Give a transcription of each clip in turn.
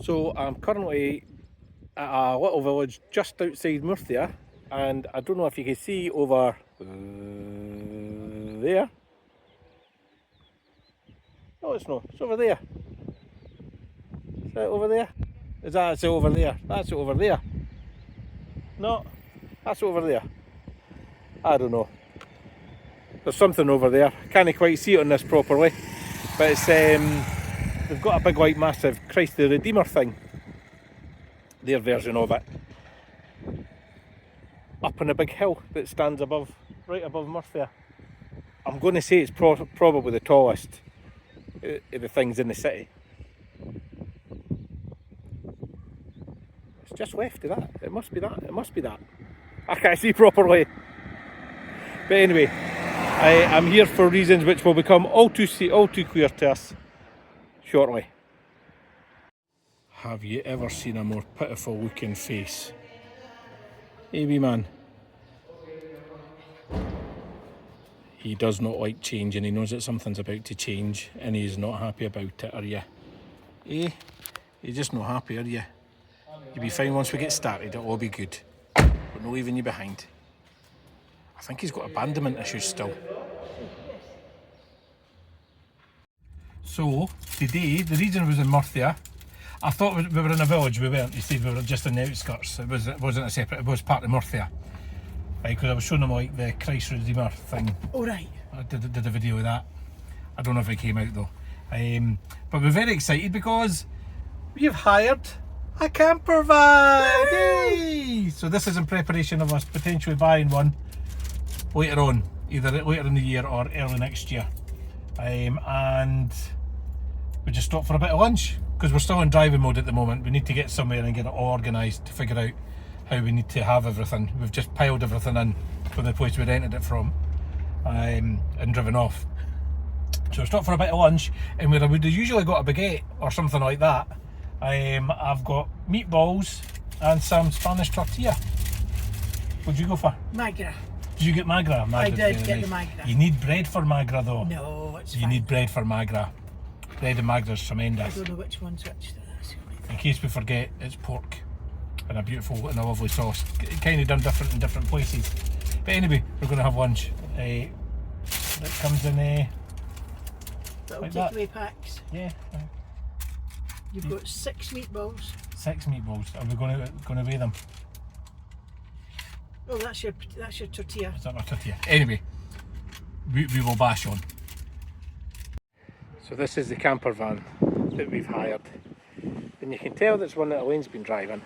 So I'm currently at a little village just outside Murcia, and I don't know if you can see over there. No, it's not. It's over there. Is that over there? Is that it's over there? That's over there. No, that's over there. I don't know. There's something over there. Can't quite see it on this properly, but it's they've got a big white massive Christ the Redeemer thing. Their version of it. Up on a big hill that stands above, right above Murcia. I'm going to say it's probably the tallest of the things in the city. It's just left of that. It must be that. It must be that. I can't see properly. But anyway, I'm here for reasons which will become all too clear to us shortly. Have you ever seen a more pitiful looking face? Hey wee man. He does not like change and he knows that something's about to change and he's not happy about it, are you? Eh? You're just not happy, are you? You'll be fine once we get started, it'll all be good. We're not leaving you behind. I think he's got abandonment issues still. So, today, the reason I was in Murcia, I thought we were in a village, we weren't. You said we were just in the outskirts. It wasn't a separate, it was part of Murcia. Right, because I was showing them like the Christ Redeemer thing. Oh right. I did a video of that. I don't know if it came out though. But we're very excited because we've hired a camper van! Yay! So this is in preparation of us potentially buying one later on, either later in the year or early next year. And we just stopped for a bit of lunch because we're still in driving mode at the moment. We need to get somewhere and get it all organised to figure out how we need to have everything. We've just piled everything in from the place we rented it from and driven off. So we stopped for a bit of lunch, and where I would have usually got a baguette or something like that, I've got meatballs and some Spanish tortilla. What'd you go for? Magra. Did you get Magra? I did get the Magra. You need bread for Magra though. No, it's fine. You need bread for Magra. Bread and Magra's tremendous. I don't know which one's which. In case we forget, it's pork and a beautiful and a lovely sauce. Kind of done different in different places. But anyway, we're going to have lunch. That comes in little like takeaway packs. Yeah. You've got 6 meatballs. 6 meatballs. Are we going to weigh them? Oh, that's your tortilla. Is that my tortilla? Anyway, we will bash on. So this is the camper van that we've hired, and you can tell that's one that Elaine's been driving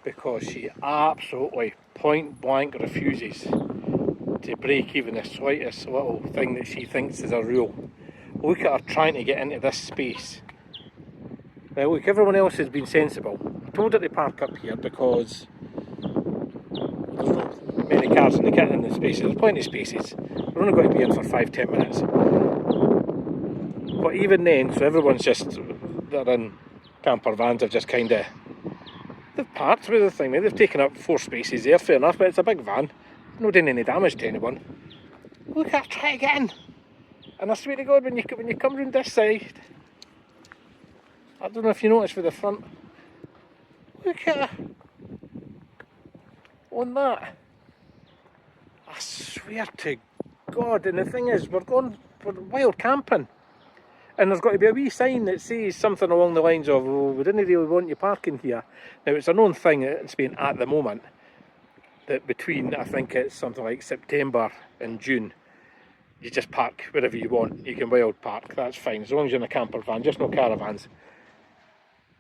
because she absolutely point blank refuses to break even the slightest little thing that she thinks is a rule. Look at her trying to get into this space. Now look, everyone else has been sensible. I told her to park up here because there's not many cars in the spaces. There's plenty of spaces. We're only going to be in for 5-10 minutes. But even then, so everyone's just, that are in camper vans have just kind of, they've parked with the thing. They've taken up 4 spaces there, fair enough, but it's a big van. Not doing any damage to anyone. Look at her try to get in. And I swear to God, when you come round this side, I don't know if you noticed with the front, look at her on that. I swear to God, and the thing is, we're wild camping. And there's got to be a wee sign that says something along the lines of, oh, we didn't really want you parking here. Now it's a known thing in Spain at the moment that between, I think it's something like September and June, you just park wherever you want. You can wild park, that's fine, as long as you're in a camper van, just no caravans.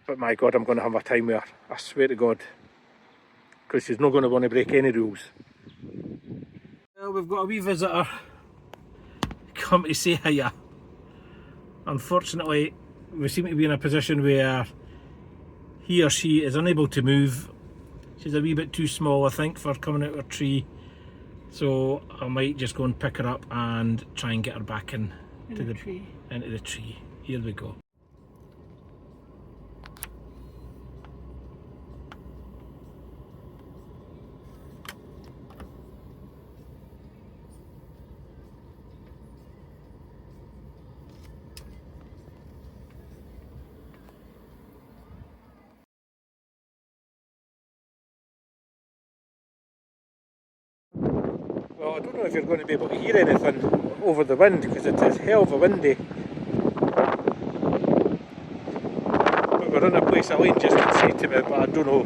But my God, I'm going to have a time with her, I swear to God, because she's not going to want to break any rules. Well, we've got a wee visitor come to say hiya. Unfortunately, we seem to be in a position where he or she is unable to move. She's a wee bit too small, I think, for coming out of her tree. So I might just go and pick her up and try and get her back into the tree. Here we go. I don't know if you're going to be able to hear anything over the wind because it is hell of a windy. But we're in a place Elaine just did say to me, but I don't know.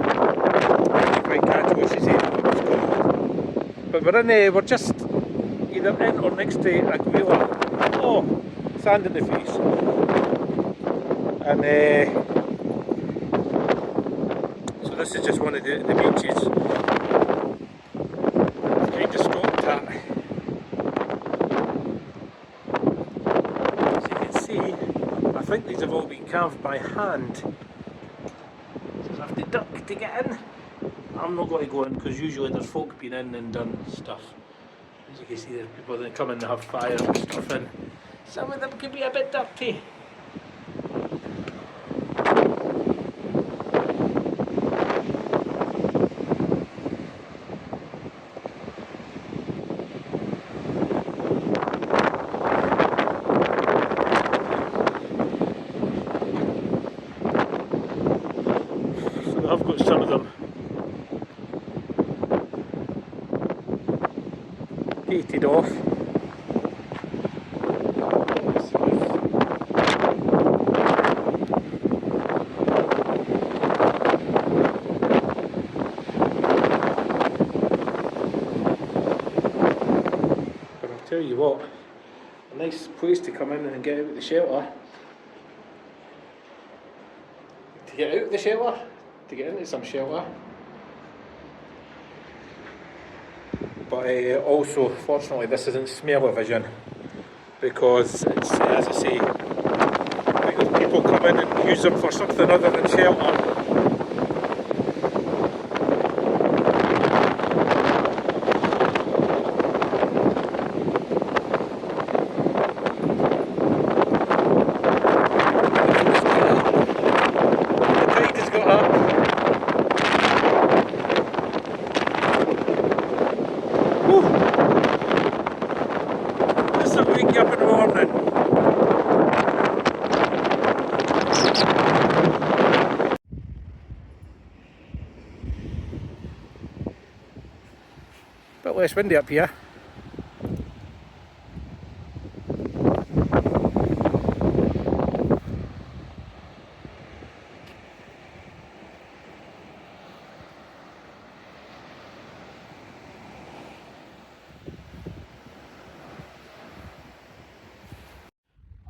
I didn't quite catch what she said what was going on. But we're just either in or next to a gorilla. Oh, sand in the face. And so this is just one of the beaches I've kind of stopped at. As you can see, I think these have all been carved by hand. So I have to duck to get in. I'm not going to go in because usually there's folk been in and done stuff. As you can see, there's people that come in and have fire and stuff in. Some of them can be a bit dirty. So I've got some of them gated off. But I'll tell you what, a nice place to come in and get out of the shelter. To get out of the shelter, to get into some shelter. But also, fortunately, this isn't smell-o-vision because it's, as I say, because people come in and use them for something other than shelter. The tide has got up. This'll wake you up in the morning. Bit less windy up here.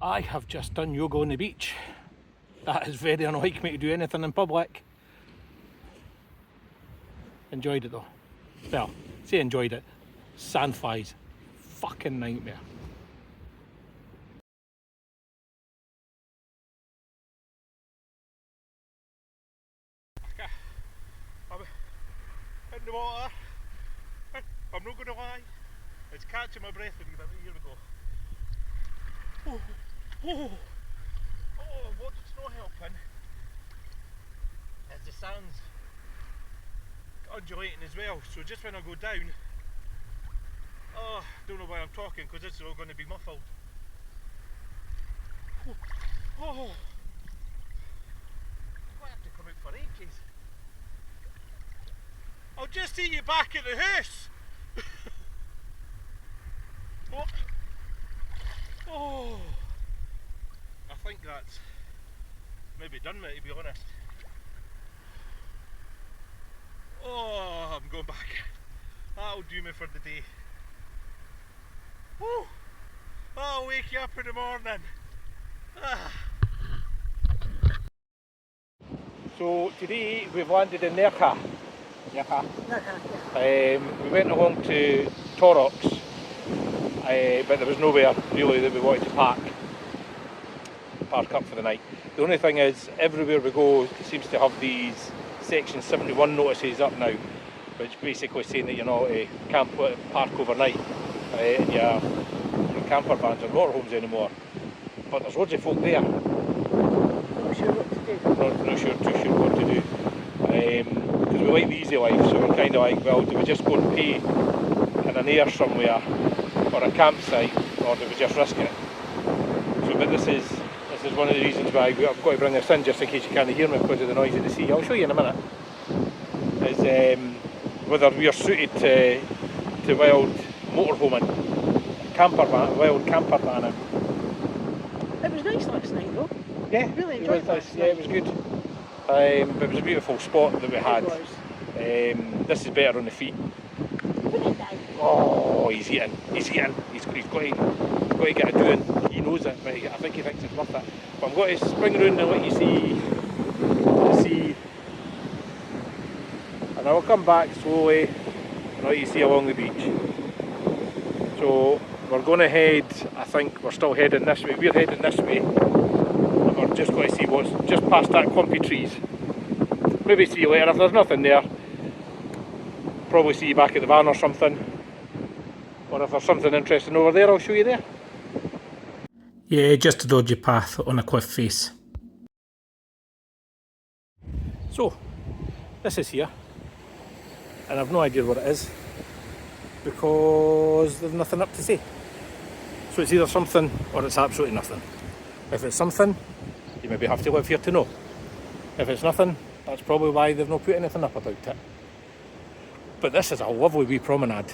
I have just done yoga on the beach. That is very unlike me to do anything in public. Enjoyed it though. Well, say enjoyed it. Sandflies. Fucking nightmare. I'm in the water. I'm not going to lie. It's catching my breath a wee bit. Here we go. Oh, oh, oh, what's not helping is the sand's undulating as well, so just when I go down, oh, don't know why I'm talking because this is all going to be muffled. Oh, oh. I have to come out for ages. I'll just see you back at the house. Oh. Oh, I think that's maybe done me, to be honest. Oh, I'm going back. That'll do me for the day. Woo! I'll wake you up in the morning. Ah. So today we've landed in Nerja. We went along to Torrox. But there was nowhere really that we wanted to park up for the night. The only thing is, everywhere we go it seems to have these Section 71 notices up now, which basically saying that you're not park overnight in your camper vans or motorhomes anymore. But there's loads of folk there. Not sure what to do. Not too sure what to do. Because we like the easy life, so we're kind of like, well, do we just go and pay in an air somewhere or a campsite, or do we just risk it? So, but this is one of the reasons why I've got to bring this in, just in case you can't hear me because of the noise of the sea. I'll show you in a minute. Is whether we are suited to to wild motorhoming, wild campervanning. It was nice last night though. Yeah, Really it enjoyed was last nice. Yeah, it was good. But it was a beautiful spot that we had. It was. This is better on the feet. Put it down. Oh, he's eating. He's eating. He's got to get it doing. He knows it, but I think he thinks it's worth it. But I'm going to spring round and let you see, and I will come back slowly and let you see along the beach. So we're going to head. I think we're still heading this way. We're heading this way, and we're just going to see what's just past that clumpy trees. Maybe see you later. If there's nothing there, probably see you back at the van or something. Or if there's something interesting over there, I'll show you there. Yeah, just a dodgy path on a cliff face. So, this is here, and I've no idea what it is because there's nothing up to say. So it's either something or it's absolutely nothing. If it's something, you maybe have to live here to know. If it's nothing, that's probably why they've not put anything up about it. But this is a lovely wee promenade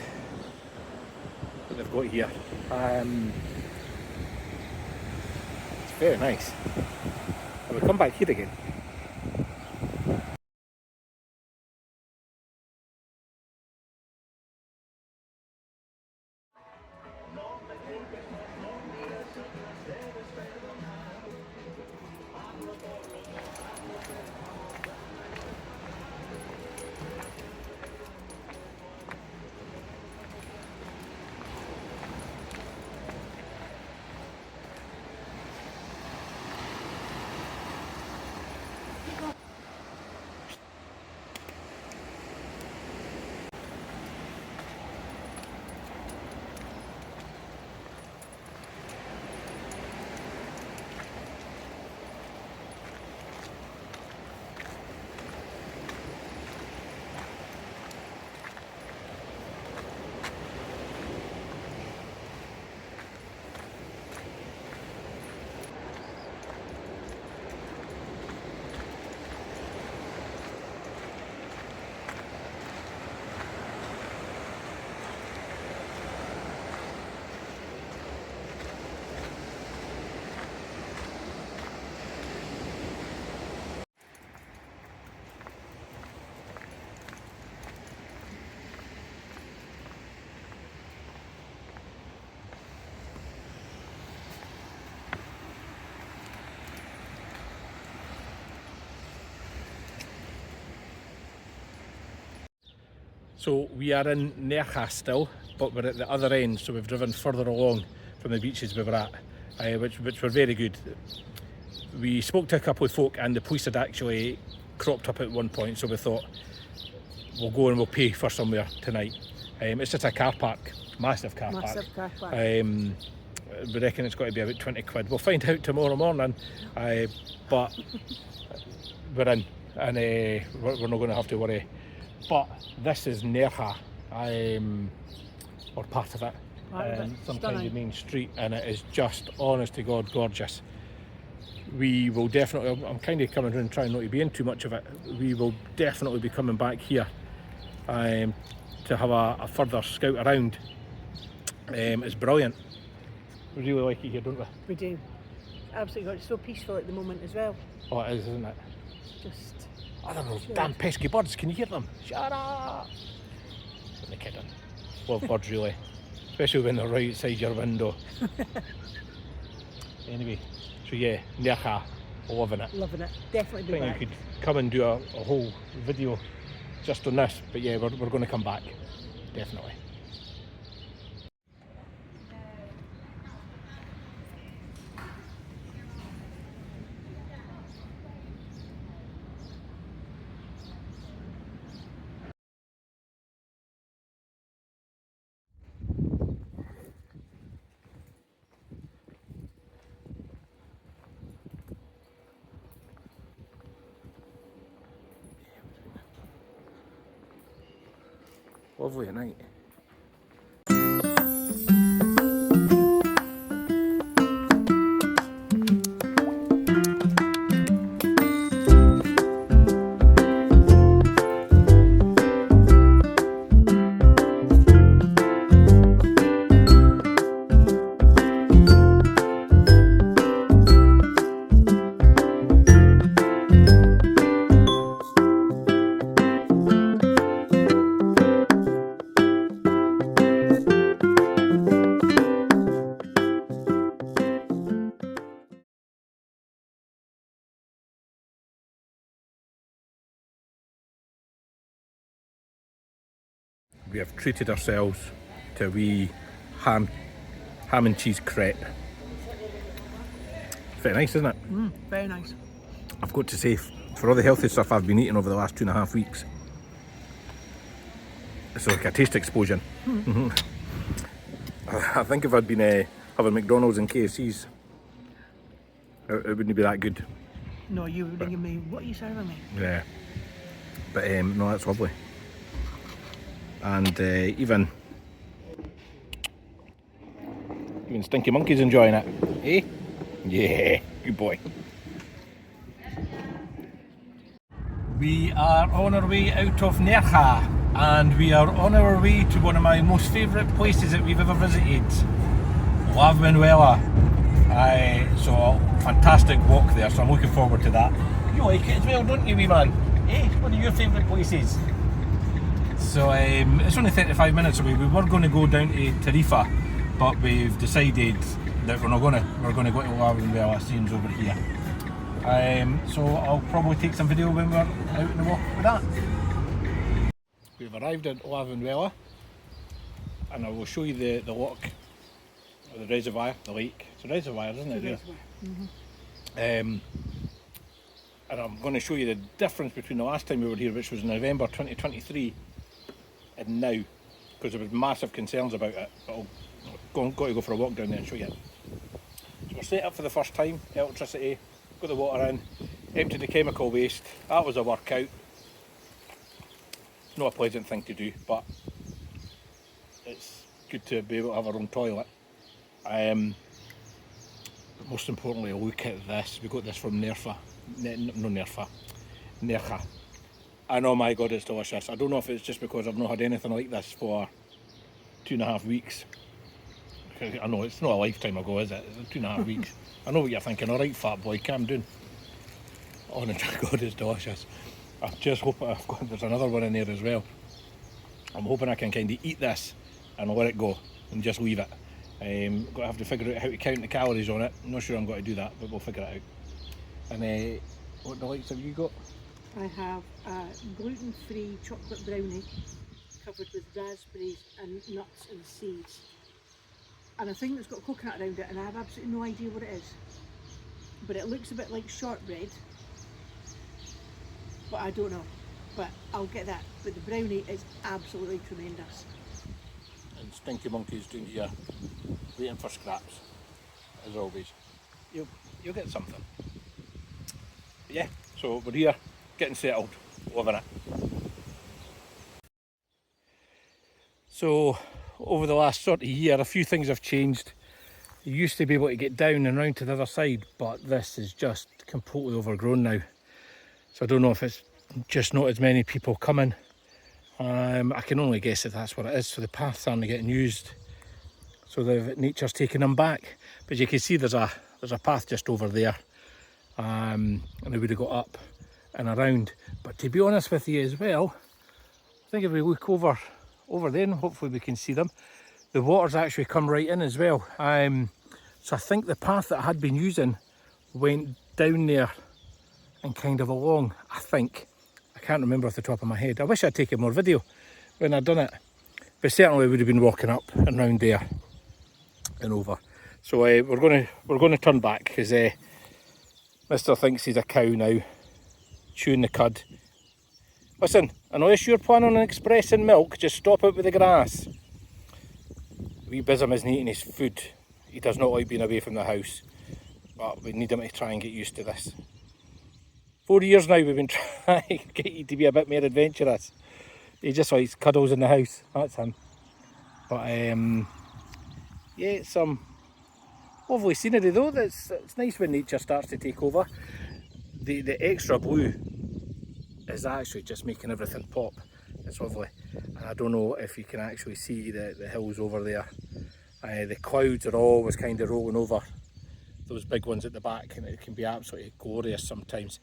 that they've got here. It's very nice. And we come back here again. So we are in Nerja still, but we're at the other end, so we've driven further along from the beaches we were at, which were very good. We spoke to a couple of folk and the police had actually cropped up at one point, so we thought we'll go and we'll pay for somewhere tonight. It's just a car park, massive car park. Massive car park. We reckon it's got to be about 20 quid. We'll find out tomorrow morning, but we're in, and we're not going to have to worry. But this is Nerja, or part of it, some kind of main street, and it is just, honest to God, gorgeous. We will definitely, I'm kind of coming around trying not to be in too much of it, we will definitely be coming back here to have a further scout around. It's brilliant. We really like it here, don't we? We do. Absolutely, it's so peaceful at the moment as well. Oh, it is, isn't it? Just. I don't know, damn pesky birds, can you hear them? Shut up! I'm kidding. Love birds really, especially when they're right outside your window. Anyway, so yeah, Nerja, loving it. Loving it, definitely be I think back. I could come and do a whole video just on this, but yeah, we're going to come back, definitely. Lovely night. we have treated ourselves to a wee ham and cheese crepe. Very nice, isn't it? Very nice. I've got to say, for all the healthy stuff I've been eating over the last 2.5 weeks, it's like a taste explosion. I think if I'd been having McDonald's and KFC's, it wouldn't be that good. No, you were ringing me. What are you serving me? Yeah. But no, that's lovely. And even Stinky Monkey's enjoying it. Eh? Yeah, good boy. We are on our way out of Nerja, and we are on our way to one of my most favourite places that we've ever visited, La Manuela. So fantastic walk there, so I'm looking forward to that. You like it as well, don't you, wee man? Eh? One of your favourite places. So it's only 35 minutes away. We were going to go down to Tarifa, but we've decided that we're not going to. We're going to go to La Manuela, scenes over here. So I'll probably take some video when we're out in the walk with that. We've arrived at La Manuela, and I will show you the lock, or the reservoir, the lake. It's a reservoir, isn't it? And I'm going to show you the difference between the last time we were here, which was November 2023, and now, because there was massive concerns about it. But I'll got to go for a walk down there and show you it. So we're set up for the first time, electricity, got the water in, emptied the chemical waste. That was a workout. Not a pleasant thing to do, but it's good to be able to have our own toilet. But most importantly, look at this. We got this from Nerja. And oh my god, it's delicious. I don't know if it's just because I've not had anything like this for 2.5 weeks. I know it's not a lifetime ago, is it? It's 2.5 weeks. I know what you're thinking. Alright, fat boy, calm down. Oh my god, it's delicious. I just hope there's another one in there as well. I'm hoping I can kind of eat this and let it go and just leave it. Got to have to figure out how to count the calories on it. I'm not sure I'm going to do that, but we'll figure it out. And what delights have you got? I have a gluten-free chocolate brownie covered with raspberries and nuts and seeds. And a thing that's got coconut around it, and I have absolutely no idea what it is. But it looks a bit like shortbread. But I don't know. But I'll get that. But the brownie is absolutely tremendous. And Stinky Monkey's doing here, waiting for scraps, as always. You'll get something. But yeah, so we're here, getting settled, loving it. So over the last sort of year, a few things have changed. You used to be able to get down and round to the other side, but this is just completely overgrown now. So I don't know if it's just not as many people coming. I can only guess that that's what it is. So the paths aren't getting used, so nature's taking them back. But you can see there's a path just over there, and they would have got up and around. But to be honest with you as well, I think if we look over there, and hopefully we can see them, the water's actually come right in as well. So I think the path that I had been using went down there and kind of along, I think. I can't remember off the top of my head. I wish I'd taken more video when I'd done it. But certainly we would have been walking up and round there and over. So we're going to turn back because Mr. thinks he's a cow now, chewing the cud. Listen, unless you're planning on expressing milk, just stop out with the grass. Wee Bism isn't eating his food. He does not like being away from the house. But we need him to try and get used to this. 4 years now we've been trying to get you to be a bit more adventurous. He just likes cuddles in the house, that's him. But yeah, it's some lovely scenery though. It's nice when nature starts to take over. The extra blue is actually just making everything pop. It's lovely. And I don't know if you can actually see the hills over there. The clouds are always kind of rolling over those big ones at the back, and it can be absolutely glorious sometimes.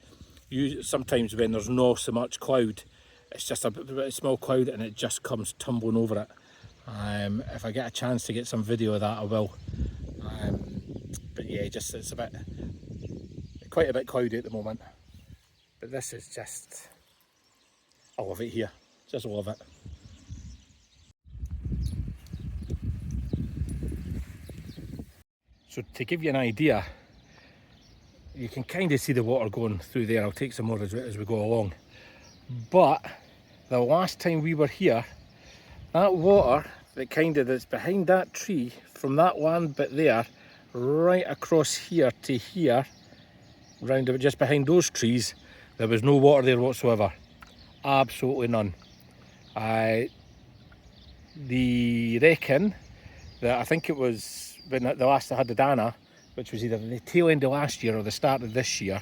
Sometimes when there's not so much cloud, it's just a bit of small cloud and it just comes tumbling over it. If I get a chance to get some video of that, I will. But yeah, it's quite a bit cloudy at the moment. But this is just, I love it here, just love it. So to give you an idea, you can kind of see the water going through there. I'll take some more as we go along. But the last time we were here, that water that's behind that tree, from that land bit there, right across here to here, round about just behind those trees, there was no water there whatsoever. Absolutely none. I reckon that I think it was when the last I had the Dana, which was either the tail end of last year or the start of this year,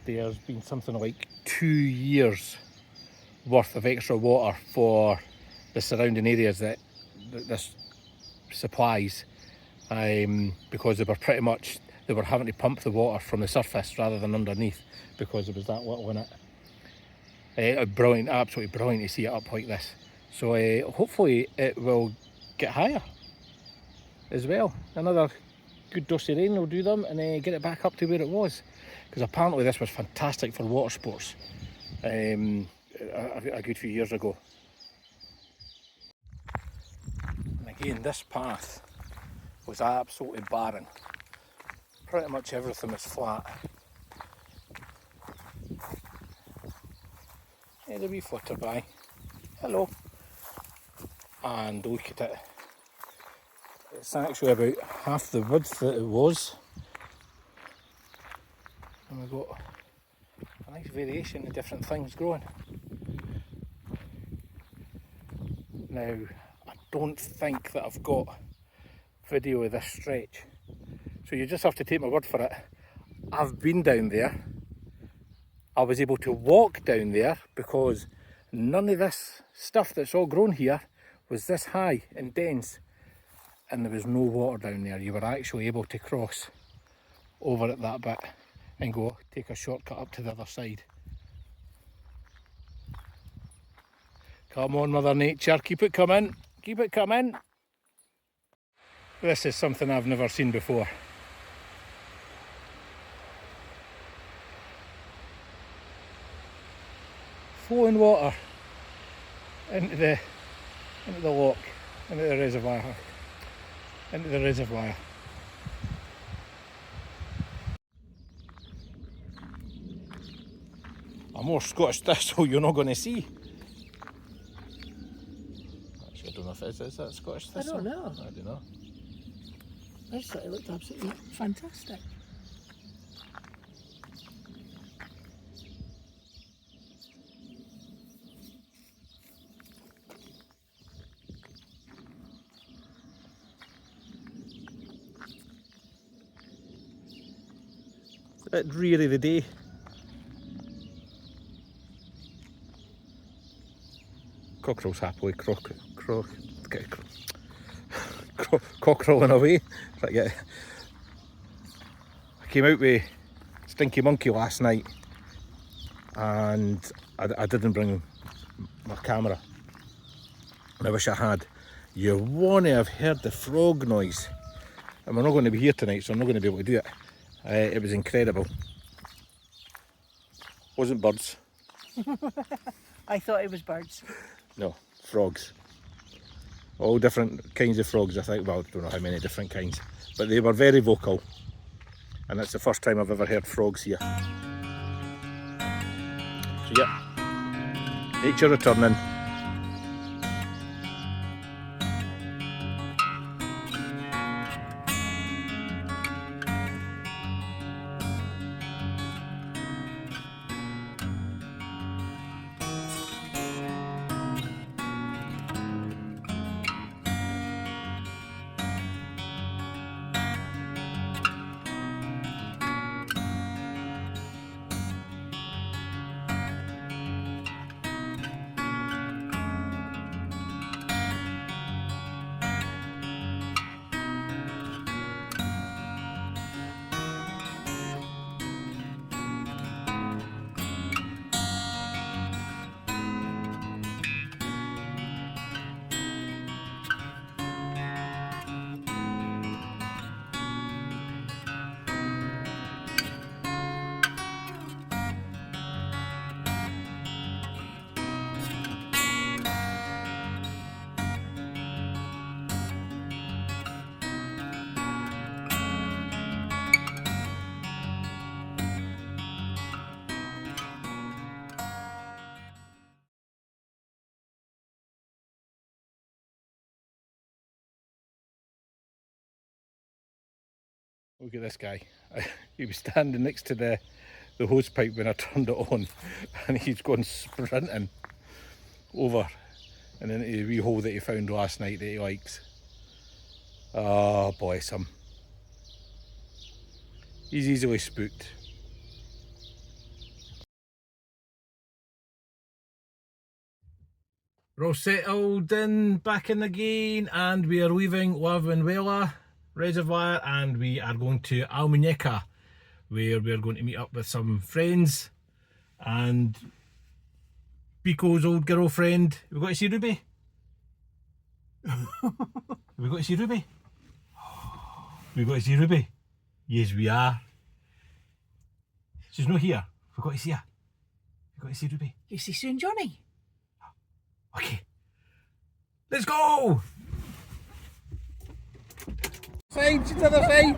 there's been something like 2 years worth of extra water for the surrounding areas that this supplies, because they were having to pump the water from the surface rather than underneath because there was that little in it. Brilliant, absolutely brilliant to see it up like this. So hopefully it will get higher as well. Another good dose of rain will do them and get it back up to where it was, because apparently this was fantastic for water sports a good few years ago. And again, this path was absolutely barren. Pretty much everything was flat. There's a wee flutter by. Hello. And look at it. It's actually about half the width that it was. And we've got a nice variation of different things growing. Now, I don't think that I've got video of this stretch, so you just have to take my word for it. I've been down there. I was able to walk down there because none of this stuff that's all grown here was this high and dense, and there was no water down there. You were actually able to cross over at that bit and go take a shortcut up to the other side. Come on, Mother Nature, keep it coming, keep it coming. This is something I've never seen before. Flowing water into the lock, into the reservoir, A more Scottish thistle you're not going to see. Actually, I don't know if is that Scottish thistle? I don't know. I don't know. I just thought it looked absolutely fantastic. It's really the day. Cockerel's happily cockerelling away. I came out with Stinky Monkey last night and I didn't bring my camera. I wish I had. You want to have heard the frog noise. And we're not going to be here tonight, so I'm not going to be able to do it. It was incredible. Wasn't birds. I thought it was birds. No, frogs. All different kinds of frogs, I think. Well, I don't know how many different kinds. But they were very vocal. And that's the first time I've ever heard frogs here. So yeah, nature returning. Look at this guy. He was standing next to the hose pipe when I turned it on, and he's gone sprinting over and into the wee hole that he found last night that he likes. Oh, bless him. He's easily spooked. We're all settled in, back in again, and we are leaving La Venuela Reservoir and we are going to Almuñeca, where we're going to meet up with some friends and Pico's old girlfriend. We've got to see Ruby. We've got to see Ruby. We've got to see Ruby. Yes, we are. She's not here. We've got to see her. We've got to see Ruby. You see soon, Johnny? Okay. Let's go! Side to the other side.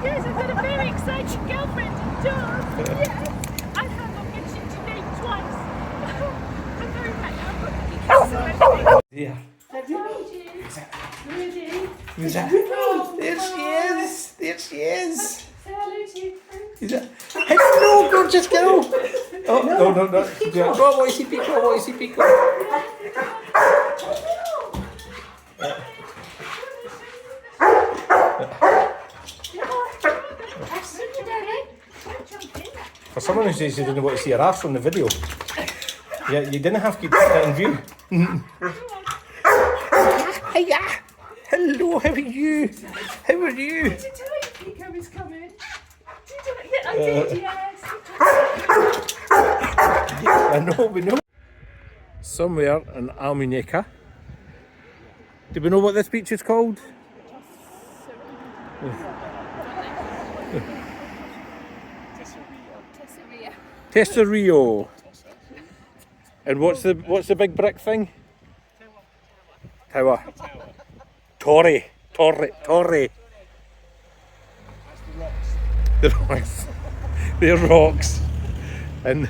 Yes, I've got a very exciting girlfriend indoors. Yes, I have not mentioned your name twice. I'm very bad. Yeah. Rudy. Who's that? There she is. There she is. Say hello to your friend. Is that? Hello, gorgeous girl. Oh, no. Go, I want to see Pico. I want to see Pico. For someone who says you didn't want to see her ass on the video, yeah, you didn't have to keep that in view. Hiya! Hello, how are you? How are you? Did you tell you Pico was coming? Did you? Yeah, I did, yes. I know, we know. Somewhere in Almuñeca. Do we know what this beach is called? Tesorillo. And what's the big brick thing? Tower. Torre. The rocks. They're rocks. And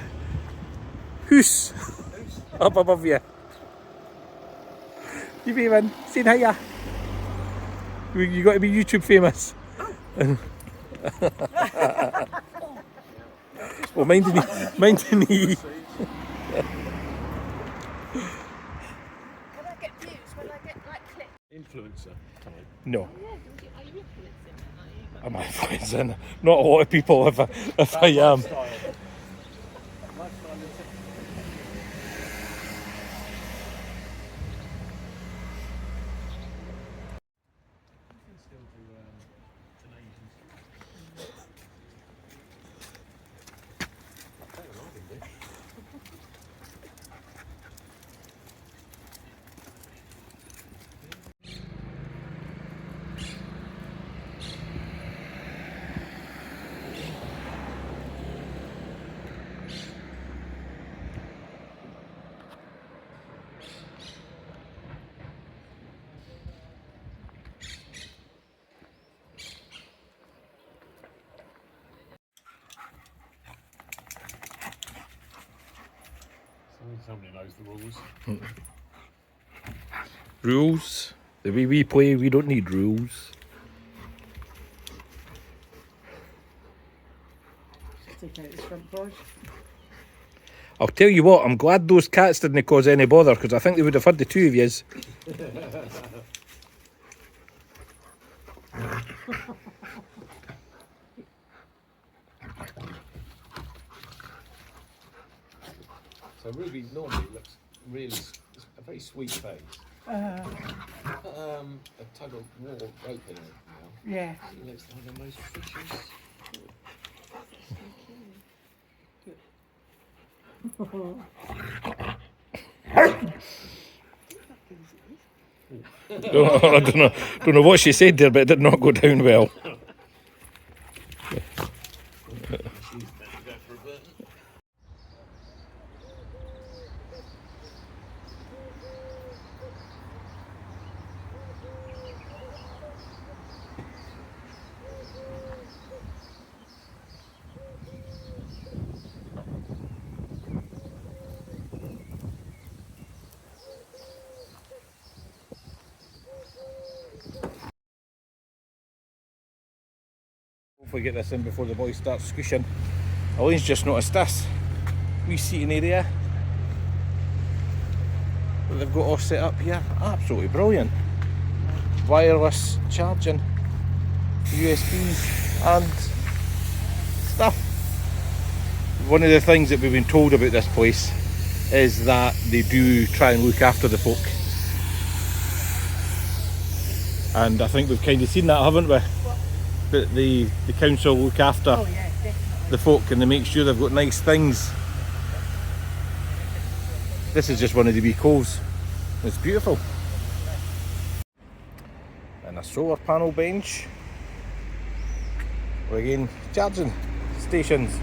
hoose up above you. You be in, saying hiya. You got to be YouTube famous. Well, mind the knee. Can I get views when I get like clips? Influencer. No. Yeah, are you influencing them? Are you? I'm influencing. Not a lot of people if I am. Somebody knows the rules. Rules. The way we play, we don't need rules. Take out the front board. I'll tell you what, I'm glad those cats didn't cause any bother because I think they would have had the two of yous. So Ruby normally looks really a very sweet face. A tug of war rope in it now. Yeah. She looks like the most vicious. I don't know what she said there, but it did not go down well. Hopefully get this in before the boys start squishing. Elaine's just noticed this wee seating area that they've got all set up here. Absolutely brilliant. Wireless charging, USBs and stuff. One of the things that we've been told about this place is that they do try and look after the folk. And I think we've kind of seen that, haven't we? That the council look after the folk and they make sure they've got nice things. This is just one of the wee coves. It's beautiful. And a solar panel bench. Or again, charging stations.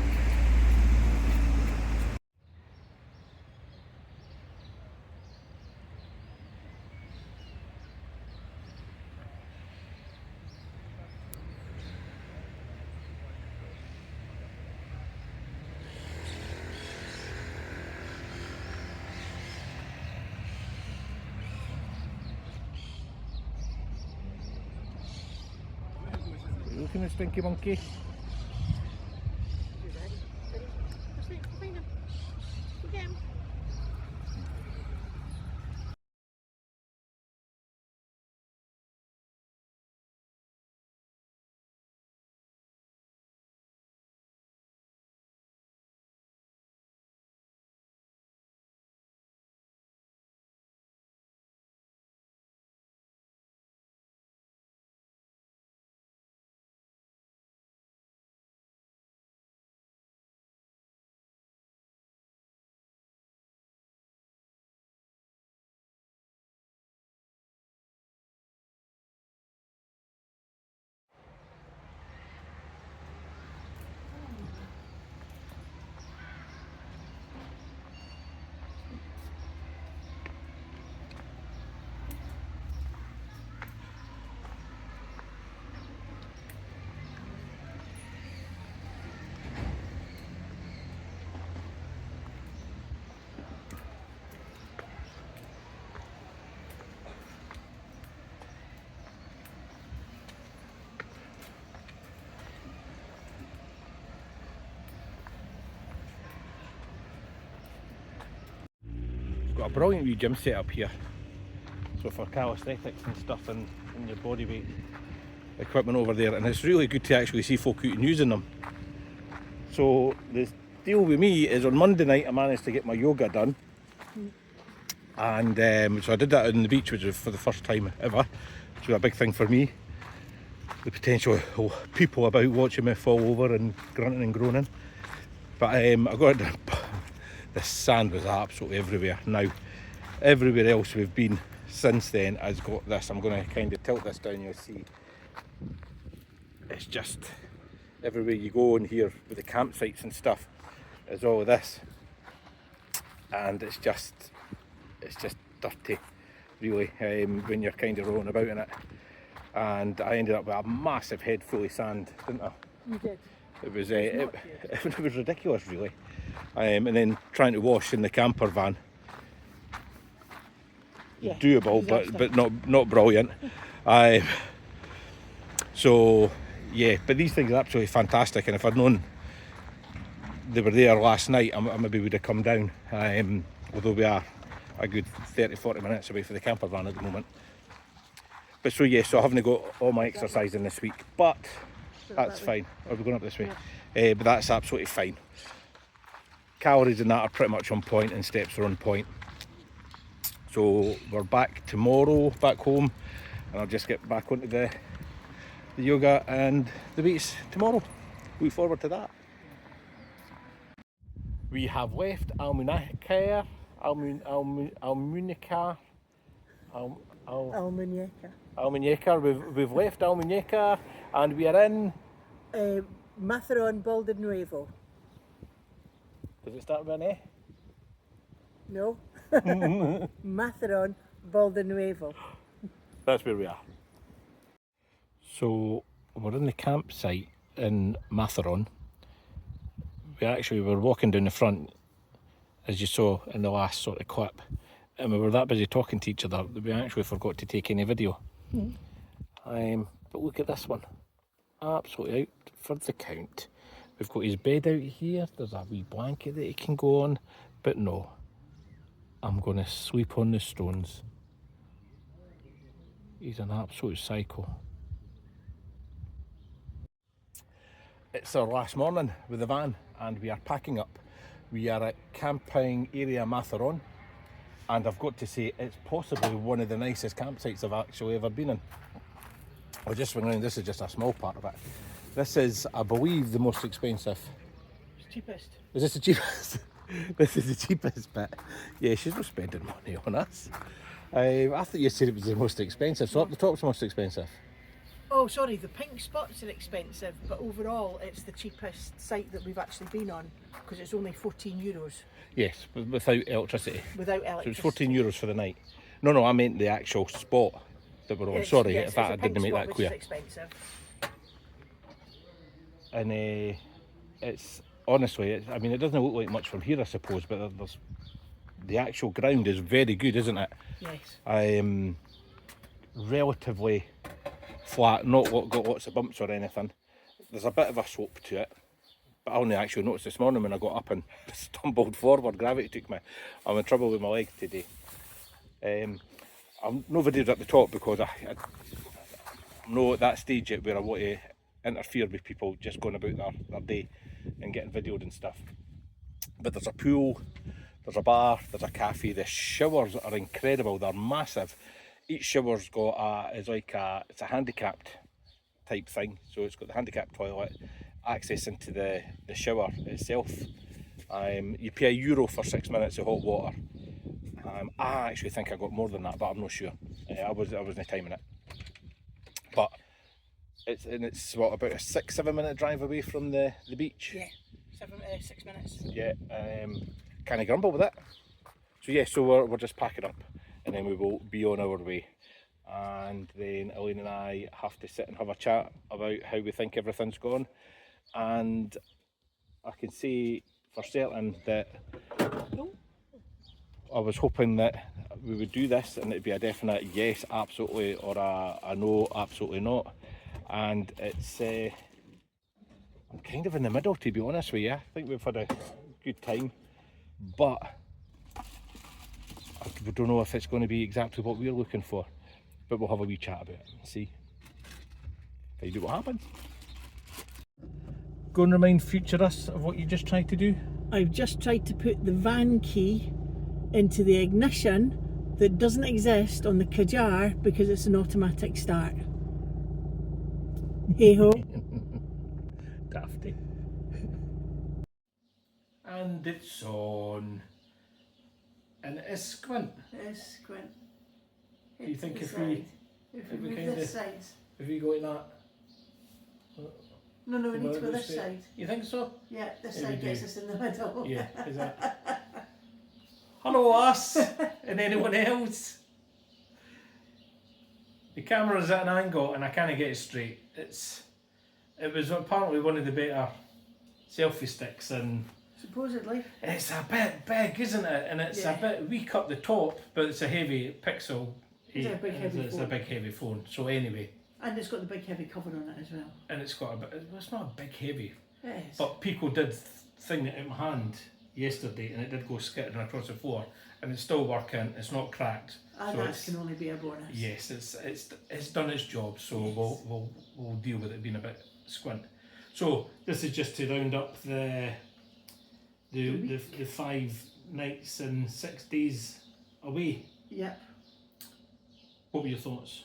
Look at the stinky monkey. Got a brilliant wee gym set up here, so for calisthenics and stuff and your body weight equipment over there, and it's really good to actually see folk out and using them. So the deal with me is on Monday night I managed to get my yoga done, and so I did that on the beach, which was for the first time ever, which was a big thing for me. The potential people about watching me fall over and grunting and groaning, but I got it done. The sand was absolutely everywhere. Now, everywhere else we've been since then has got this. I'm going to kind of tilt this down, you'll see. It's just everywhere you go in here with the campsites and stuff is all of this. And it's just dirty, really, when you're kind of rolling about in it. And I ended up with a massive head full of sand, didn't I? You did. It was it was ridiculous, really. And then trying to wash in the camper van, Yeah, doable, but not brilliant. So yeah, but these things are absolutely fantastic, and if I'd known they were there last night, I maybe would have come down. Although we are a good 30-40 minutes away from the camper van at the moment. But so yeah, so I haven't got all my exercising this week, but that's fine. Are we going up this way? Yeah. But that's absolutely fine. Calories and that are pretty much on point, and steps are on point. So we're back tomorrow, back home, and I'll just get back onto the yoga and the beach tomorrow. Look forward to that. We have left Almuñécar. We've left Almuñécar, and we are in Matheron Balde Nuevo. Does it start with an A? No. Matheron Balde Nuevo. That's where we are. So we're in the campsite in Matheron. We were walking down the front, as you saw in the last sort of clip, and we were that busy talking to each other that we actually forgot to take any video. But look at this one. absolutely out for the count. We've got his bed out here, there's a wee blanket that he can go on, but no, I'm going to sleep on the stones. He's an absolute psycho. It's our last morning with the van and we are packing up. We are at Camping Area Matharon, and I've got to say it's possibly one of the nicest campsites I've actually ever been in. I'll just swing around, this is just a small part of it. This is, I believe, the most expensive. It's cheapest. Is this the cheapest? This is the cheapest bit. Yeah, she's not spending money on us. I thought you said it was the most expensive, so up the top's the most expensive. Oh, sorry, the pink spots are expensive, but overall it's the cheapest site that we've actually been on because it's only €14 Yes, without electricity. without So electricity. it's €14 for the night. No, I meant the actual spot that we're on. Yes, Sorry yes, if that, I it's a pink didn't make spot, that clear. which is expensive. And it's honestly, I mean, it doesn't look like much from here, I suppose, but there's the actual ground is very good, isn't it? Yes. Relatively flat, not got lots of bumps or anything. There's a bit of a slope to it, but I only actually noticed this morning when I got up and stumbled forward. Gravity took me. I'm in trouble with my leg today. I'm no videoed at the top because I'm not at that stage yet where I want to interfere with people just going about their day and getting videoed and stuff. But there's a pool, there's a bar, there's a cafe. The showers are incredible, they're massive. Each shower's got it's a handicapped type thing, so it's got the handicapped toilet, access into the shower itself. You pay €1 for 6 minutes of hot water. I actually think I got more than that, but I'm not sure. I wasn't timing it. But it's what, about a 6-7 minute drive away from the beach. Yeah, 6 minutes. Yeah, can't grumble with it. So yeah, so we're just packing up, and then we will be on our way. And then Elaine and I have to sit and have a chat about how we think everything's gone. And I can say for certain that I was hoping that we would do this and it'd be a definite yes, absolutely, or a no, absolutely not. And it's I'm kind of in the middle, to be honest with you. I think we've had a good time, but we don't know if it's going to be exactly what we're looking for. But we'll have a wee chat about it and see. Find out what happens. Go and remind future us of what you just tried to do. I've just tried to put the van key into the ignition that doesn't exist on the Kajar because it's an automatic start. Hey ho. Dafty. And it's on. And it is squint. Yes, Quint. Do you think if we move kinda- this side? If we go like that? No, we need to go Well, this side. You think so? Yeah, this Yeah, we side gets do. us in the middle. Yeah, is that? Hello us and anyone else. The camera's at an angle and I can't get it straight. It was apparently one of the better selfie sticks, and Supposedly. it's a bit big, isn't it? And it's a bit weak up the top, but it's a heavy Pixel. It's a big heavy It's a phone. big heavy phone. So anyway, And it's got the big heavy cover on it as well. and it's got a bit. It's not a big heavy, It is. but Pico did thing it in my hand yesterday, and it did go skittering across the floor, and it's still working. It's not cracked. And so that it's, can only be a bonus. yes, it's done its job. So we'll deal with it being a bit squint. So this is just to round up the 5 nights and 6 days away. Yep. What were your thoughts?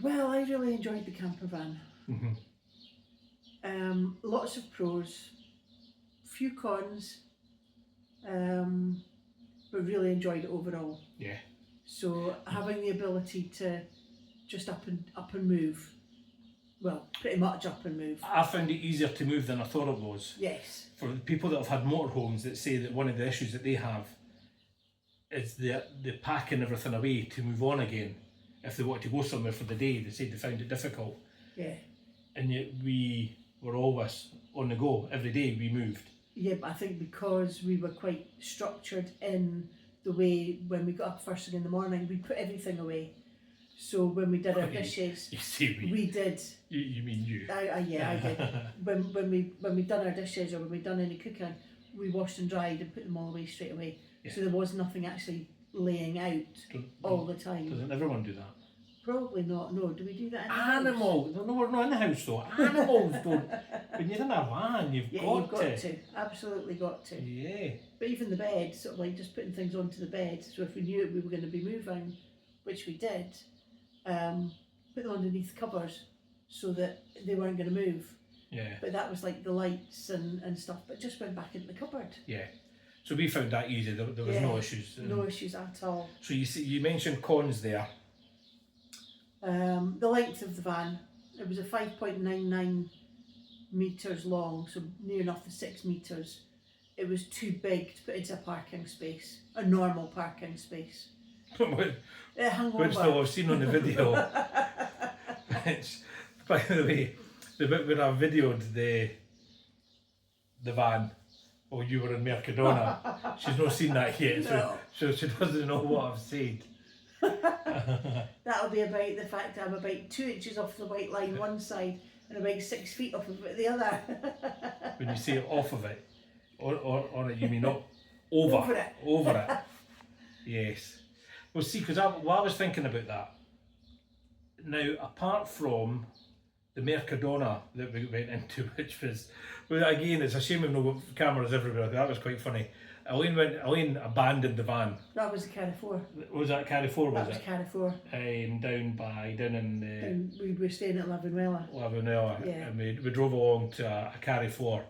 Well, I really enjoyed the camper van. Lots of pros, few cons, but really enjoyed it overall. Yeah. So having the ability to just up and move, well, pretty much up and move. I found it easier to move than I thought it was. Yes. For the people that have had motorhomes that say that one of the issues that they have is the packing everything away to move on again. If they want to go somewhere for the day, they say they found it difficult. Yeah. And yet we were always on the go. Every day we moved. Yeah, but I think because we were quite structured in the way when we got up first thing in the morning, we put everything away. So when we did our dishes, You see me. we did. You mean you? I did. when we done our dishes or when we done any cooking, we washed and dried and put them all away straight away. Yeah. So there was nothing actually laying out all the time. Doesn't everyone do that? Probably not. No, do we do that in the house? Animals. No, we're not in the house though. Animals don't. When you're in a van, you've Yeah, got you've got to. Absolutely got to. Yeah. But even the bed, sort of like just putting things onto the bed. So if we knew we were going to be moving, which we did, put them underneath covers so that they weren't going to move. Yeah. But that was like the lights and stuff. But just went back into the cupboard. Yeah. So we found that easy. There was no issues. No issues at all. So you mentioned cons there. The length of the van, it was a 5.99 metres long, so near enough the 6 metres. It was too big to put into a parking space, a normal parking space. It hung Which over. though I've seen on the video. Which, by the way, the bit where I videoed the van while you were in Mercadona, she's not seen that yet, No. so she doesn't know what I've said. That'll be about the fact I'm about 2 inches off the white line one side and about 6 feet off of it the other. When you say off of it, or on it, you mean not over, Over it. Over it. Yes. Well, see, because I was thinking about that. Now, apart from the Mercadona that we went into, which was, well, again, it's a shame we've not got cameras everywhere. That was quite funny. Elaine abandoned the van. That was a Carrefour. Was that Carrefour? That Was was it? Carrefour. Down in And we were staying at Lavanella. Lavanella, Yeah. and we drove along to a Carrefour,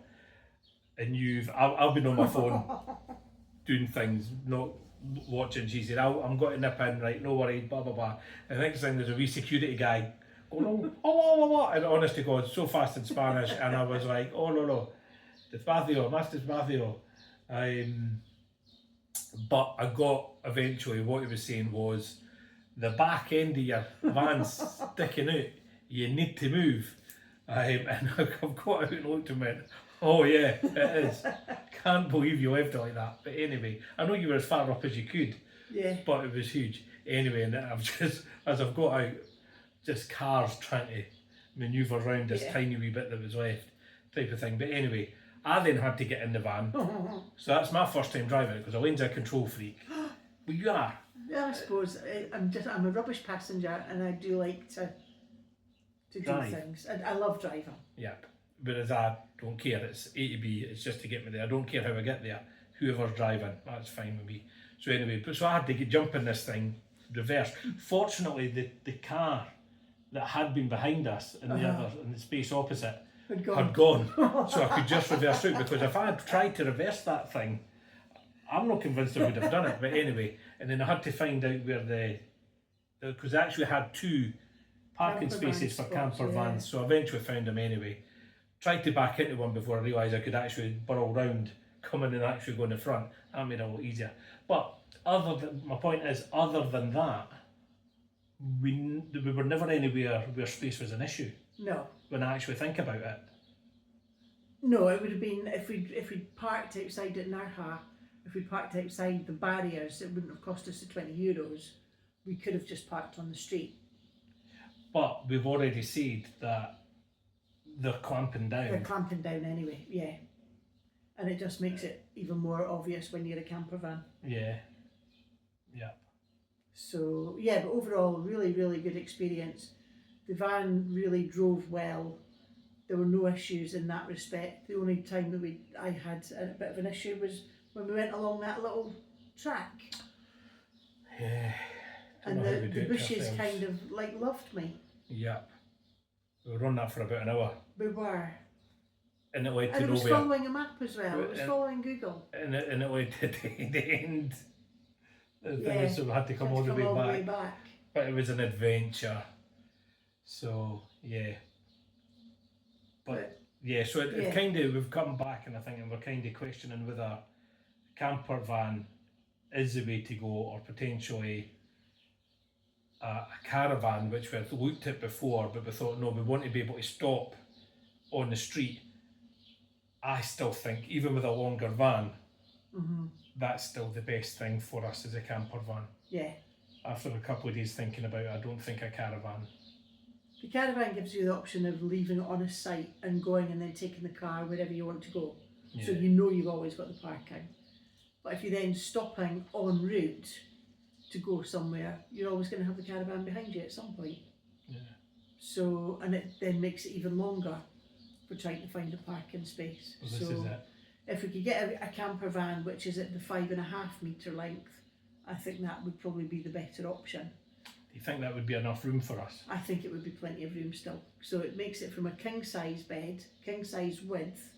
and I've been on my phone doing things, not watching. She said, I'm going to nip in, right, no worries, blah blah blah. And the next thing there's a wee security guy going, oh, and honest to God, so fast in Spanish, and I was like, oh no, despacio, más despacio. But I got eventually what he was saying was the back end of your van's sticking out. You need to move. And I've got out and looked and went, oh yeah, it is. Can't believe you left it like that. But anyway, I know you were as far up as you could, Yeah. but it was huge. Anyway, and I've just, as I've got out, just cars trying to manoeuvre around this tiny wee bit that was left, type of thing. But anyway, I then had to get in the van. So that's my first time driving it, because Elaine's a control freak. Well, you are. Yeah, I suppose I'm a rubbish passenger and I do like to Drive. do things. I love driving. Yep. Whereas I don't care. It's A to B. It's just to get me there. I don't care how I get there. Whoever's driving, that's fine with me. So anyway, so I had to jump in this thing, reverse. Fortunately, the car that had been behind us in the space opposite Had gone, so I could just reverse out. Because if I had tried to reverse that thing, I'm not convinced I would have done it. But anyway, and then I had to find out where because I actually had 2 parking Campervan spaces for spots, camper yeah. vans, so I eventually found them anyway. Tried to back into one before I realised I could actually burrow round, come in and actually go in the front. That made it a lot easier. But my point is, other than that, we were never anywhere where space was an issue. No. When I actually think about it. No, it would have been if we'd parked outside at Narha, if we'd parked outside the barriers, it wouldn't have cost us the €20. We could have just parked on the street. But we've already said that they're clamping down. They're clamping down anyway, yeah. And it just makes it even more obvious when you're a camper van. Yeah. Yeah. So yeah, but overall, really, really good experience. The van really drove well. There were no issues in that respect. The only time that I had a bit of an issue was when we went along that little track. Yeah. And the bushes kind of like loved me. Yep. We were on that for about an hour. We were. And it led to And it was nowhere. following a map as well. It was following Google. And it led to the end. The thing Yeah, is, so we had to come all the way back. But it was an adventure. So, yeah. But yeah, so it kind of, we've come back and I think and we're kind of questioning whether camper van is the way to go, or potentially a caravan, which we've looked at before, but we thought, no, we want to be able to stop on the street. I still think, even with a longer van, that's still the best thing for us as a camper van. Yeah. after a couple of days thinking about it, I don't think a caravan. The caravan gives you the option of leaving it on a site and going and then taking the car wherever you want to go. Yeah. So you know you've always got the parking. But if you're then stopping en route to go somewhere, you're always going to have the caravan behind you at some point. Yeah. So, and it then makes it even longer for trying to find a parking space. Well, this is it. If we could get a camper van which is at the 5.5 metre length, I think that would probably be the better option. Do you think that would be enough room for us? I think it would be plenty of room still. So it makes it from a king size bed, king size width,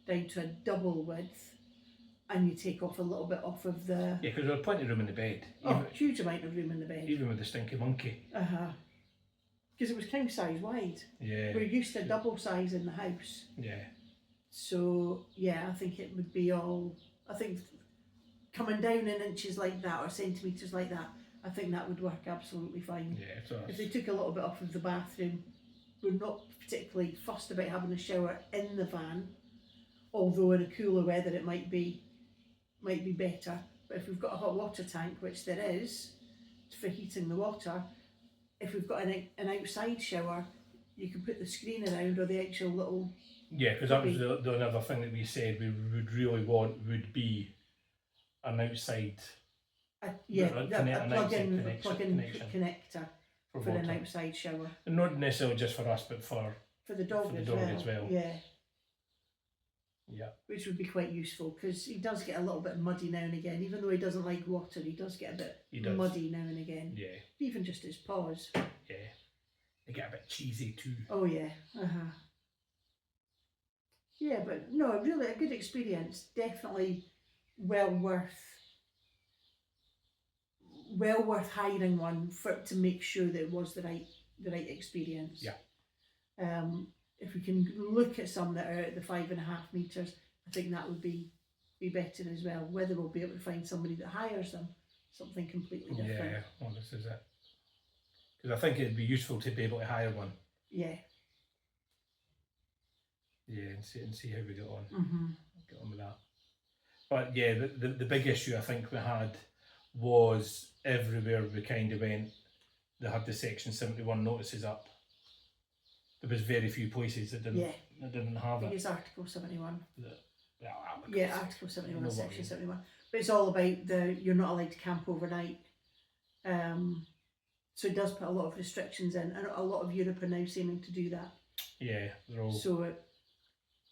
down to a double width, and you take off a little bit off of the... Yeah, because there's plenty of room in the bed. Huge amount of room in the bed. Even with the stinky monkey. Because it was king size wide. Yeah. We're used to double size in the house. Yeah. So yeah, I think it would be all, I think coming down in inches like that or centimetres like that, I think that would work absolutely fine. Yeah, so If they took a little bit off of the bathroom, we're not particularly fussed about having a shower in the van, although in a cooler weather it might be better. But if we've got a hot water tank, which there is, for heating the water, if we've got an outside shower, you can put the screen around or the actual little... yeah, because that was the another thing that we said we would really want would be an outside a plug-in connector for an water. outside shower. And not necessarily just for us, but for The dog as well. Yeah. Yeah. Which would be quite useful because he does get a little bit muddy now and again. Even though he doesn't like water, he does get a bit muddy now and again. Yeah. Even just his paws. Yeah. They get a bit cheesy too. Oh yeah. Yeah, but no, really a good experience. Definitely well worth hiring one to make sure that it was the right experience. Yeah. If we can look at some that are at the 5.5 metres, I think that would be better as well. Whether we'll be able to find somebody that hires them, something completely different. Yeah, well, this is it. Because I think it'd be useful to be able to hire one. Yeah. Yeah, and see how we get on. Get on with that. But yeah, the big issue I think we had was everywhere we kind of went, they had the Section 71 notices up. There was very few places that didn't have I think it. it's Article 71. Yeah, Article 71 or Section 71. But it's all about you're not allowed to camp overnight. So it does put a lot of restrictions in, and a lot of Europe are now seeming to do that. Yeah, they're all... So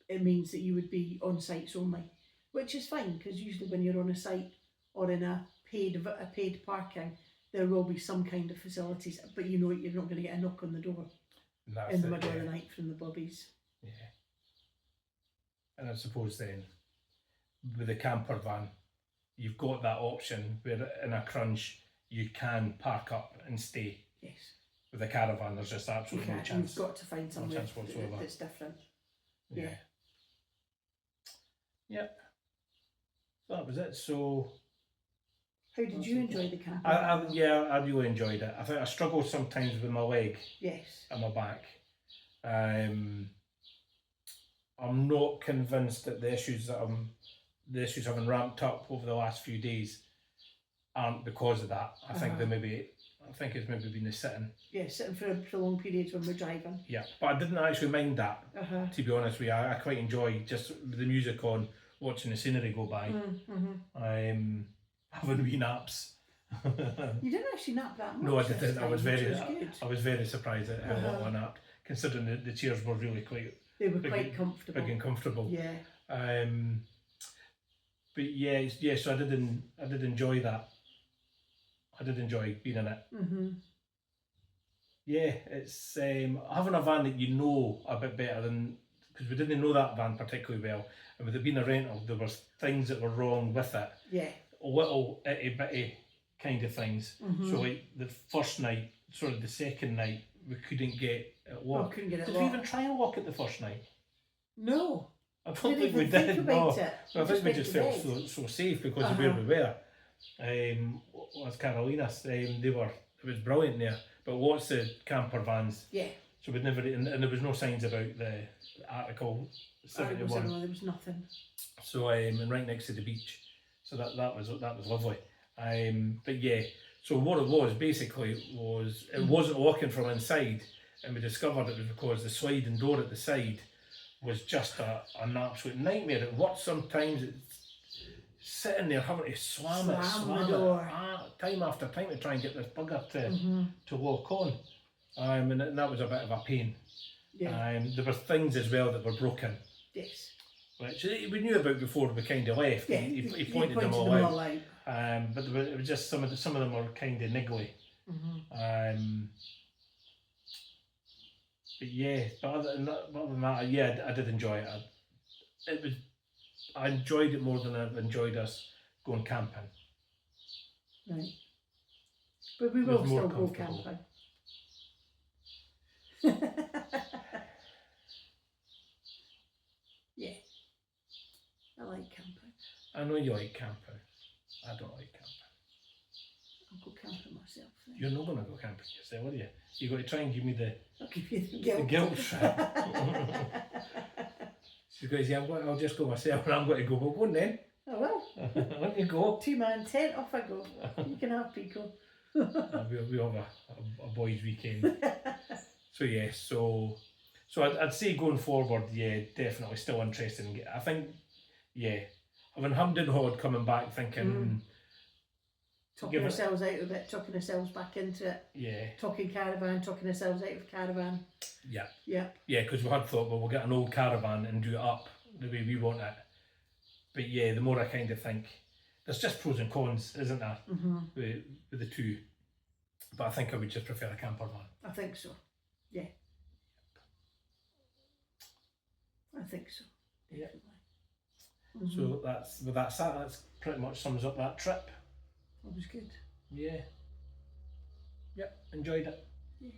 it means that you would be on sites only, which is fine because usually when you're on a site or in a paid parking, there will be some kind of facilities, but you know you're not going to get a knock on the door in the middle of the night from the bobbies. Yeah. And I suppose then, with the camper van, you've got that option where in a crunch you can park up and stay. Yes. With a caravan, there's just absolutely no chance. You've got to find somewhere whatsoever. that's different. Yeah. Yep. So that was it. So. How did you enjoy the camper? I really enjoyed it. I think I struggle sometimes with my leg. Yes. And my back. I'm not convinced that the issues having ramped up over the last few days aren't because of that. I think it's maybe been the sitting. Yeah, sitting for prolonged periods when we're driving. Yeah, but I didn't actually mind that. To be honest with you, I quite enjoy just with the music on, watching the scenery go by. Having wee naps. You didn't actually nap that much. No, I didn't. I was very good. surprised at how little I napped, considering the chairs were really quite. They were quite comfortable. Big and comfortable. Yeah. But yeah. So I did enjoy that. I did enjoy being in it. Yeah, it's having a van that you know a bit better than, because we didn't know that van particularly well, and with it being a rental, there was things that were wrong with it. Yeah. Little itty bitty kind of things. So like the first night, sort of the second night, we couldn't get it locked. Did we even try and lock it the first night? No. I don't think we did. No. I think we just felt so safe because of where we were. As Carolina's, it was brilliant there. But lots of camper vans. Yeah. So we'd never, and there was no signs about the Article 71. There was nothing. So and right next to the beach. So that was lovely. But yeah, So what it was basically was it wasn't locking from inside, and we discovered it was because the sliding door at the side was just an absolute nightmare. It worked sometimes. It's sitting there having to slam the door. Time after time to try and get this bugger to lock on. And that was a bit of a pain. Yeah. There were things as well that were broken, Yes. which we knew about before we kind of left. Yeah. He pointed them all out. But it was just some of them were kind of niggly. But yeah, but other than that, yeah, I did enjoy it. I enjoyed it more than I've enjoyed us going camping. Right. But we It will was more still go comfortable. camping. Yeah. I like camping. I know you like camping. I don't like camping. I'll go camping myself then. You're not going to go camping yourself, are you? You've got to try and give me the I'll give you the the guilt. guilt trip. She's going to say, I'll just go myself, and I'm going to go, well, go on then. Oh well. Let you go. 2-man tent, off I go. You can have Pico. We'll have a boys' weekend. So yeah, so I'd say going forward, yeah, definitely still interested. I think, yeah, having hummed and hawed coming back thinking, Talking ourselves out of it, talking ourselves back into it. yeah, Talking caravan, talking ourselves out of caravan. yeah, Yeah. yeah, because we had thought, well, we'll get an old caravan and do it up the way we want it. But yeah, the more I kind of think, there's just pros and cons, isn't there, with the two. But I think I would just prefer a camper van. I think so. Yeah. I think so. Yeah. Definitely. So that's pretty much sums up that trip. That was good. Yeah. Yep, enjoyed it. Yeah.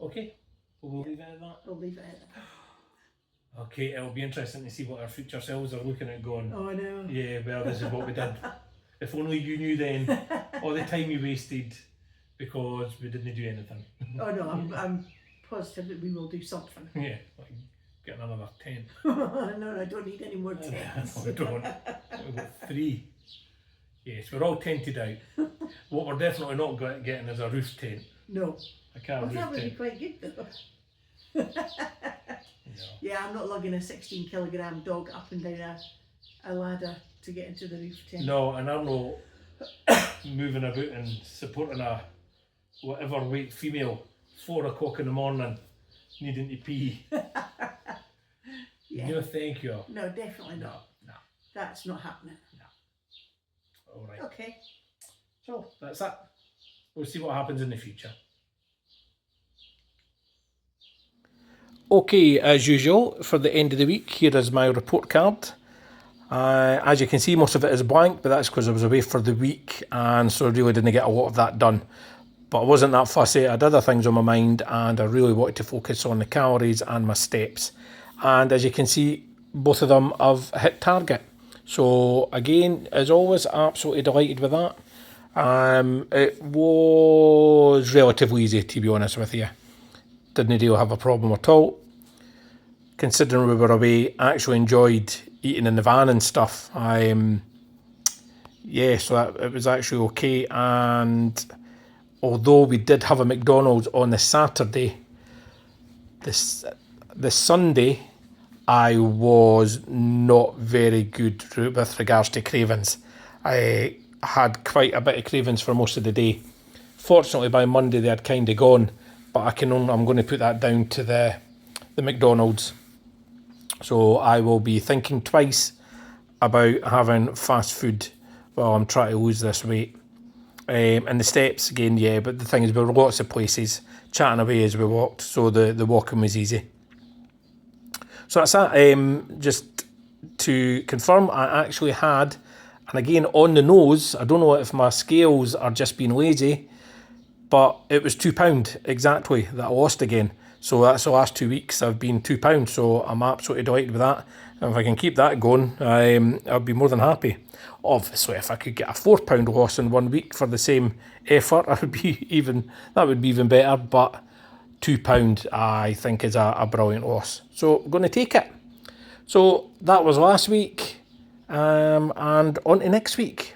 Okay, we'll leave it at that. We'll leave it at that. Okay, it'll be interesting to see what our future selves are looking at going, Oh, I know. yeah, well, this is what we did. If only you knew then all the time you wasted because we didn't do anything. Oh no, I'm positive that we will do something. Yeah, like getting another 10. No, I don't need any more tents. No, we don't. We've got 3. Yes, we're all tented out. What we're definitely not getting is a roof tent. No. A car Well, roof that would be tent. quite good though. No. Yeah, I'm not lugging a 16 kilogram dog up and down a ladder to get into the roof tent. No, and I'm not moving about and supporting a whatever weight female 4 o'clock in the morning needing to pee. Yeah. No, thank you. No, definitely not. No. That's not happening. All right. Okay. So that's it. We'll see what happens in the future. Okay, as usual, for the end of the week, here is my report card. As you can see, most of it is blank, but that's because I was away for the week, and so I really didn't get a lot of that done. But I wasn't that fussy. I had other things on my mind, and I really wanted to focus on the calories and my steps. And as you can see, both of them have hit target. So again, as always, absolutely delighted with that. It was relatively easy, to be honest with you. Didn't really have a problem at all. Considering we were away, I actually enjoyed eating in the van and stuff. Yeah, so it was actually okay. And although we did have a McDonald's on the Saturday, the Sunday, I was not very good with regards to cravings. I had quite a bit of cravings for most of the day. Fortunately, by Monday they had kind of gone, but I'm going to put that down to the McDonald's. So I will be thinking twice about having fast food while I'm trying to lose this weight. And the steps again, yeah, but the thing is, there were lots of places chatting away as we walked, so the walking was easy. So that's that. Just to confirm, I actually had, and again on the nose, I don't know if my scales are just being lazy, but it was £2 exactly that I lost again. So that's the last 2 weeks I've been £2, so I'm absolutely delighted with that. And if I can keep that going, I'll be more than happy. Obviously, if I could get a £4 loss in 1 week for the same effort, that would be even better. But £2 I think is a brilliant loss. So I'm going to take it. So that was last week, and on to next week.